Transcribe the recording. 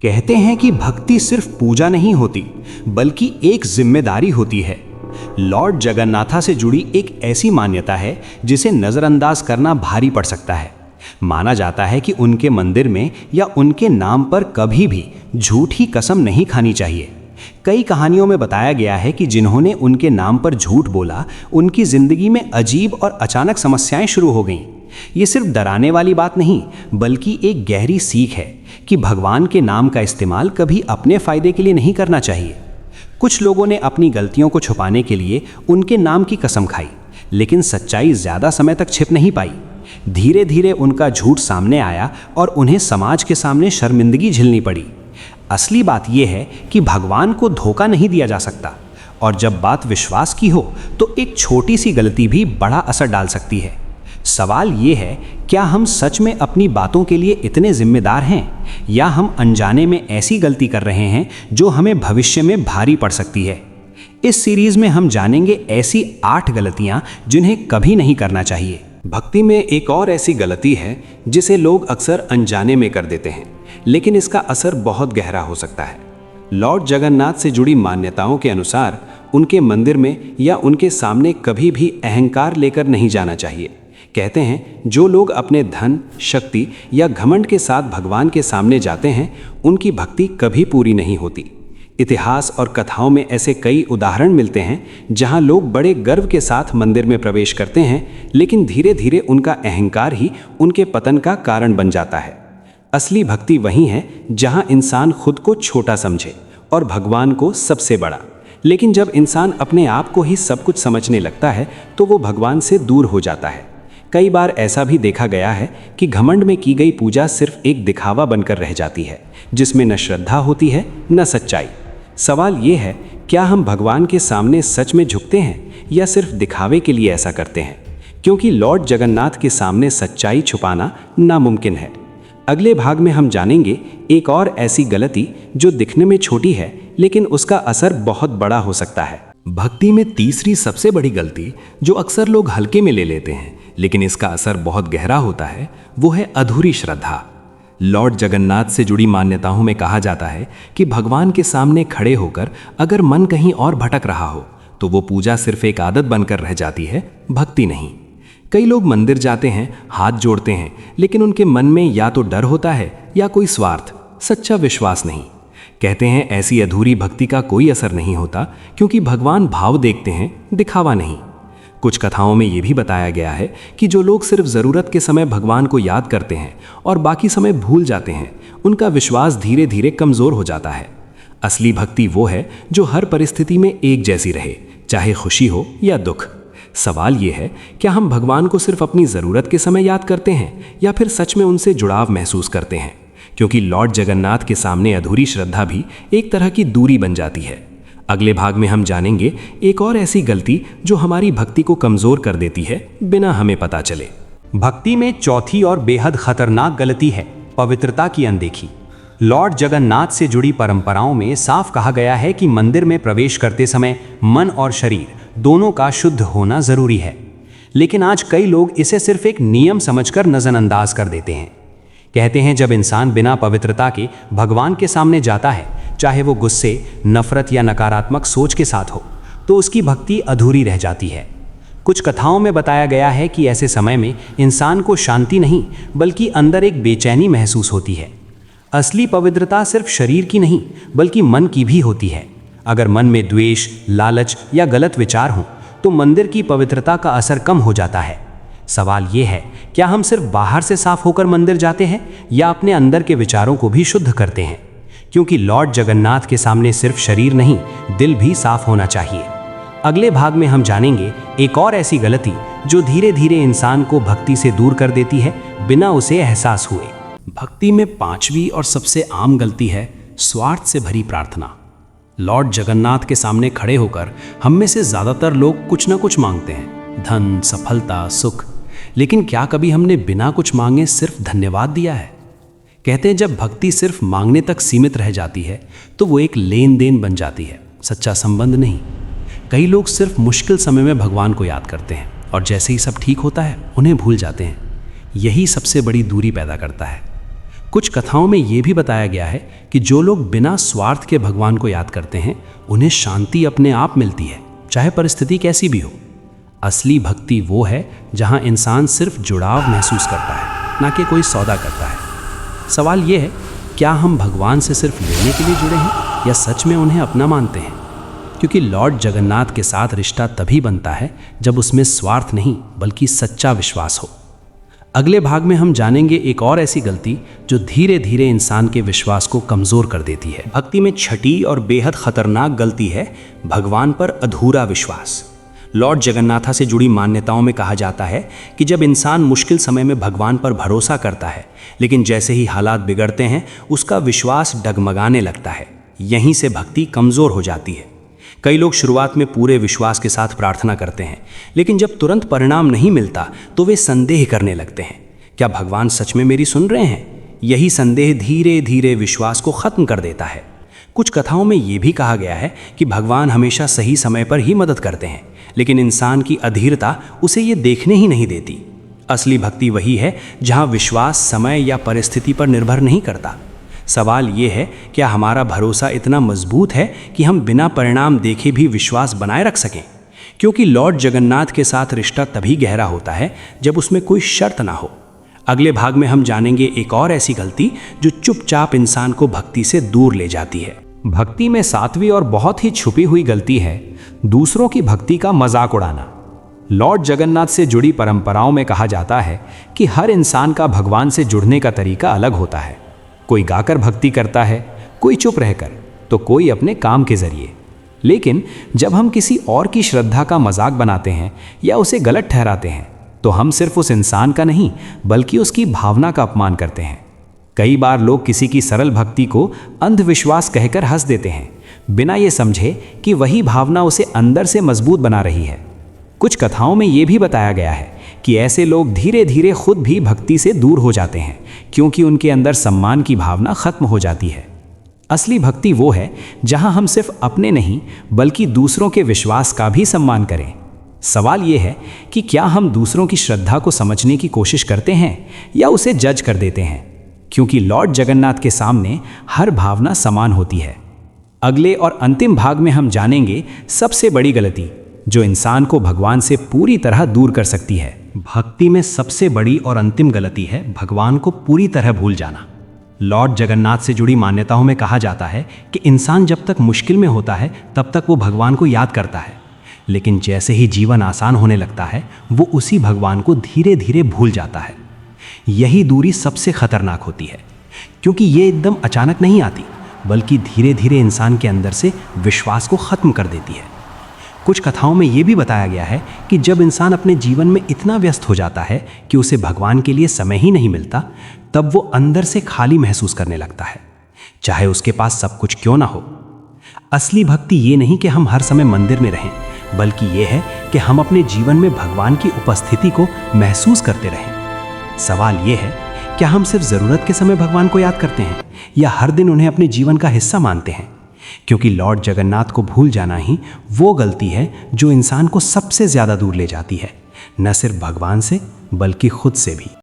कहते हैं कि भक्ति सिर्फ पूजा नहीं होती बल्कि एक जिम्मेदारी होती है। लॉर्ड जगन्नाथा से जुड़ी एक ऐसी मान्यता है जिसे नज़रअंदाज करना भारी पड़ सकता है। माना जाता है कि उनके मंदिर में या उनके नाम पर कभी भी झूठी कसम नहीं खानी चाहिए। कई कहानियों में बताया गया है कि जिन्होंने उनके नाम पर झूठ बोला उनकी जिंदगी में अजीब और अचानक समस्याएं शुरू हो गईं। ये सिर्फ डराने वाली बात नहीं बल्कि एक गहरी सीख है कि भगवान के नाम का इस्तेमाल कभी अपने फायदे के लिए नहीं करना चाहिए। कुछ लोगों ने अपनी गलतियों को छुपाने के लिए उनके नाम की कसम खाई, लेकिन सच्चाई ज़्यादा समय तक छिप नहीं पाई। धीरे धीरे उनका झूठ सामने आया और उन्हें समाज के सामने शर्मिंदगी झेलनी पड़ी। असली बात यह है कि भगवान को धोखा नहीं दिया जा सकता, और जब बात विश्वास की हो तो एक छोटी सी गलती भी बड़ा असर डाल सकती है। सवाल ये है, क्या हम सच में अपनी बातों के लिए इतने जिम्मेदार हैं या हम अनजाने में ऐसी गलती कर रहे हैं जो हमें भविष्य में भारी पड़ सकती है। इस सीरीज में हम जानेंगे ऐसी 8 गलतियां जिन्हें कभी नहीं करना चाहिए। भक्ति में एक और ऐसी गलती है जिसे लोग अक्सर अनजाने में कर देते हैं, लेकिन इसका असर बहुत गहरा हो सकता है। लॉर्ड जगन्नाथ से जुड़ी मान्यताओं के अनुसार उनके मंदिर में या उनके सामने कभी भी अहंकार लेकर नहीं जाना चाहिए। कहते हैं जो लोग अपने धन, शक्ति या घमंड के साथ भगवान के सामने जाते हैं उनकी भक्ति कभी पूरी नहीं होती। इतिहास और कथाओं में ऐसे कई उदाहरण मिलते हैं जहां लोग बड़े गर्व के साथ मंदिर में प्रवेश करते हैं, लेकिन धीरे धीरे उनका अहंकार ही उनके पतन का कारण बन जाता है। असली भक्ति वही है जहां इंसान खुद को छोटा समझे और भगवान को सबसे बड़ा। लेकिन जब इंसान अपने आप को ही सब कुछ समझने लगता है तो वो भगवान से दूर हो जाता है। कई बार ऐसा भी देखा गया है कि घमंड में की गई पूजा सिर्फ एक दिखावा बनकर रह जाती है, जिसमें न श्रद्धा होती है न सच्चाई। सवाल ये है, क्या हम भगवान के सामने सच में झुकते हैं या सिर्फ दिखावे के लिए ऐसा करते हैं? क्योंकि लॉर्ड जगन्नाथ के सामने सच्चाई छुपाना नामुमकिन है। अगले भाग में हम जानेंगे एक और ऐसी गलती जो दिखने में छोटी है लेकिन उसका असर बहुत बड़ा हो सकता है। भक्ति में तीसरी सबसे बड़ी गलती जो अक्सर लोग हल्के में ले लेते हैं लेकिन इसका असर बहुत गहरा होता है, वो है अधूरी श्रद्धा। लॉर्ड जगन्नाथ से जुड़ी मान्यताओं में कहा जाता है कि भगवान के सामने खड़े होकर अगर मन कहीं और भटक रहा हो तो वो पूजा सिर्फ एक आदत बनकर रह जाती है, भक्ति नहीं। कई लोग मंदिर जाते हैं, हाथ जोड़ते हैं, लेकिन उनके मन में या तो डर होता है या कोई स्वार्थ, सच्चा विश्वास नहीं। कहते हैं ऐसी अधूरी भक्ति का कोई असर नहीं होता क्योंकि भगवान भाव देखते हैं, दिखावा नहीं। कुछ कथाओं में यह भी बताया गया है कि जो लोग सिर्फ ज़रूरत के समय भगवान को याद करते हैं और बाकी समय भूल जाते हैं, उनका विश्वास धीरे धीरे कमज़ोर हो जाता है। असली भक्ति वो है जो हर परिस्थिति में एक जैसी रहे, चाहे खुशी हो या दुख। सवाल ये है, क्या हम भगवान को सिर्फ अपनी ज़रूरत के समय याद करते हैं या फिर सच में उनसे जुड़ाव महसूस करते हैं? क्योंकि लॉर्ड जगन्नाथ के सामने अधूरी श्रद्धा भी एक तरह की दूरी बन जाती है। अगले भाग में हम जानेंगे एक और ऐसी गलती जो हमारी भक्ति को कमज़ोर कर देती है बिना हमें पता चले। भक्ति में चौथी और बेहद खतरनाक गलती है पवित्रता की अनदेखी। लॉर्ड जगन्नाथ से जुड़ी परंपराओं में साफ कहा गया है कि मंदिर में प्रवेश करते समय मन और शरीर दोनों का शुद्ध होना जरूरी है, लेकिन आज कई लोग इसे सिर्फ एक नियम समझकर नजरअंदाज कर देते हैं। कहते हैं जब इंसान बिना पवित्रता के भगवान के सामने जाता है, चाहे वो गुस्से, नफरत या नकारात्मक सोच के साथ हो, तो उसकी भक्ति अधूरी रह जाती है। कुछ कथाओं में बताया गया है कि ऐसे समय में इंसान को शांति नहीं बल्कि अंदर एक बेचैनी महसूस होती है। असली पवित्रता सिर्फ शरीर की नहीं बल्कि मन की भी होती है। अगर मन में द्वेष, लालच या गलत विचार हों तो मंदिर की पवित्रता का असर कम हो जाता है। सवाल ये है, क्या हम सिर्फ बाहर से साफ होकर मंदिर जाते हैं या अपने अंदर के विचारों को भी शुद्ध करते हैं? क्योंकि लॉर्ड जगन्नाथ के सामने सिर्फ शरीर नहीं, दिल भी साफ होना चाहिए। अगले भाग में हम जानेंगे एक और ऐसी गलती जो धीरे धीरे इंसान को भक्ति से दूर कर देती है बिना उसे एहसास हुए। भक्ति में 5वीं और सबसे आम गलती है स्वार्थ से भरी प्रार्थना। लॉर्ड जगन्नाथ के सामने खड़े होकर हम में से ज़्यादातर लोग कुछ ना कुछ मांगते हैं, धन, सफलता, सुख। लेकिन क्या कभी हमने बिना कुछ मांगे सिर्फ धन्यवाद दिया है? कहते हैं जब भक्ति सिर्फ मांगने तक सीमित रह जाती है तो वो एक लेन देन बन जाती है, सच्चा संबंध नहीं। कई लोग सिर्फ मुश्किल समय में भगवान को याद करते हैं और जैसे ही सब ठीक होता है उन्हें भूल जाते हैं। यही सबसे बड़ी दूरी पैदा करता है। कुछ कथाओं में ये भी बताया गया है कि जो लोग बिना स्वार्थ के भगवान को याद करते हैं उन्हें शांति अपने आप मिलती है, चाहे परिस्थिति कैसी भी हो। असली भक्ति वो है जहां इंसान सिर्फ जुड़ाव महसूस करता है, ना कि कोई सौदा करता है। सवाल ये है, क्या हम भगवान से सिर्फ लेने के लिए जुड़े हैं या सच में उन्हें अपना मानते हैं? क्योंकि लॉर्ड जगन्नाथ के साथ रिश्ता तभी बनता है जब उसमें स्वार्थ नहीं बल्कि सच्चा विश्वास हो। अगले भाग में हम जानेंगे एक और ऐसी गलती जो धीरे धीरे इंसान के विश्वास को कमज़ोर कर देती है। भक्ति में छठी और बेहद खतरनाक गलती है भगवान पर अधूरा विश्वास। लॉर्ड जगन्नाथा से जुड़ी मान्यताओं में कहा जाता है कि जब इंसान मुश्किल समय में भगवान पर भरोसा करता है, लेकिन जैसे ही हालात बिगड़ते हैं उसका विश्वास डगमगाने लगता है। यहीं से भक्ति कमज़ोर हो जाती है। कई लोग शुरुआत में पूरे विश्वास के साथ प्रार्थना करते हैं, लेकिन जब तुरंत परिणाम नहीं मिलता तो वे संदेह करने लगते हैं, क्या भगवान सच में मेरी सुन रहे हैं? यही संदेह धीरे धीरे विश्वास को खत्म कर देता है। कुछ कथाओं में ये भी कहा गया है कि भगवान हमेशा सही समय पर ही मदद करते हैं, लेकिन इंसान की अधीरता उसे ये देखने ही नहीं देती। असली भक्ति वही है जहाँ विश्वास समय या परिस्थिति पर निर्भर नहीं करता। सवाल ये है, क्या हमारा भरोसा इतना मजबूत है कि हम बिना परिणाम देखे भी विश्वास बनाए रख सकें? क्योंकि लॉर्ड जगन्नाथ के साथ रिश्ता तभी गहरा होता है जब उसमें कोई शर्त ना हो। अगले भाग में हम जानेंगे एक और ऐसी गलती जो चुपचाप इंसान को भक्ति से दूर ले जाती है। भक्ति में सातवीं और बहुत ही छुपी हुई गलती है दूसरों की भक्ति का मजाक उड़ाना। लॉर्ड जगन्नाथ से जुड़ी परंपराओं में कहा जाता है कि हर इंसान का भगवान से जुड़ने का तरीका अलग होता है। कोई गाकर भक्ति करता है, कोई चुप रहकर, तो कोई अपने काम के जरिए। लेकिन जब हम किसी और की श्रद्धा का मजाक बनाते हैं या उसे गलत ठहराते हैं तो हम सिर्फ उस इंसान का नहीं बल्कि उसकी भावना का अपमान करते हैं। कई बार लोग किसी की सरल भक्ति को अंधविश्वास कहकर हंस देते हैं, बिना ये समझे कि वही भावना उसे अंदर से मजबूत बना रही है। कुछ कथाओं में ये भी बताया गया है कि ऐसे लोग धीरे धीरे खुद भी भक्ति से दूर हो जाते हैं, क्योंकि उनके अंदर सम्मान की भावना खत्म हो जाती है। असली भक्ति वो है जहां हम सिर्फ अपने नहीं बल्कि दूसरों के विश्वास का भी सम्मान करें। सवाल ये है कि क्या हम दूसरों की श्रद्धा को समझने की कोशिश करते हैं या उसे जज कर देते हैं? क्योंकि लॉर्ड जगन्नाथ के सामने हर भावना समान होती है। अगले और अंतिम भाग में हम जानेंगे सबसे बड़ी गलती जो इंसान को भगवान से पूरी तरह दूर कर सकती है। भक्ति में सबसे बड़ी और अंतिम गलती है भगवान को पूरी तरह भूल जाना। लॉर्ड जगन्नाथ से जुड़ी मान्यताओं में कहा जाता है कि इंसान जब तक मुश्किल में होता है तब तक वो भगवान को याद करता है, लेकिन जैसे ही जीवन आसान होने लगता है वो उसी भगवान को धीरे धीरे भूल जाता है। यही दूरी सबसे खतरनाक होती है, क्योंकि ये एकदम अचानक नहीं आती बल्कि धीरे धीरे इंसान के अंदर से विश्वास को खत्म कर देती है। कुछ कथाओं में ये भी बताया गया है कि जब इंसान अपने जीवन में इतना व्यस्त हो जाता है कि उसे भगवान के लिए समय ही नहीं मिलता, तब वो अंदर से खाली महसूस करने लगता है, चाहे उसके पास सब कुछ क्यों ना हो। असली भक्ति ये नहीं कि हम हर समय मंदिर में रहें, बल्कि ये है कि हम अपने जीवन में भगवान की उपस्थिति को महसूस करते रहें। सवाल ये है, क्या हम सिर्फ ज़रूरत के समय भगवान को याद करते हैं या हर दिन उन्हें अपने जीवन का हिस्सा मानते हैं? क्योंकि लॉर्ड जगन्नाथ को भूल जाना ही वो गलती है जो इंसान को सबसे ज़्यादा दूर ले जाती है, न सिर्फ भगवान से बल्कि खुद से भी।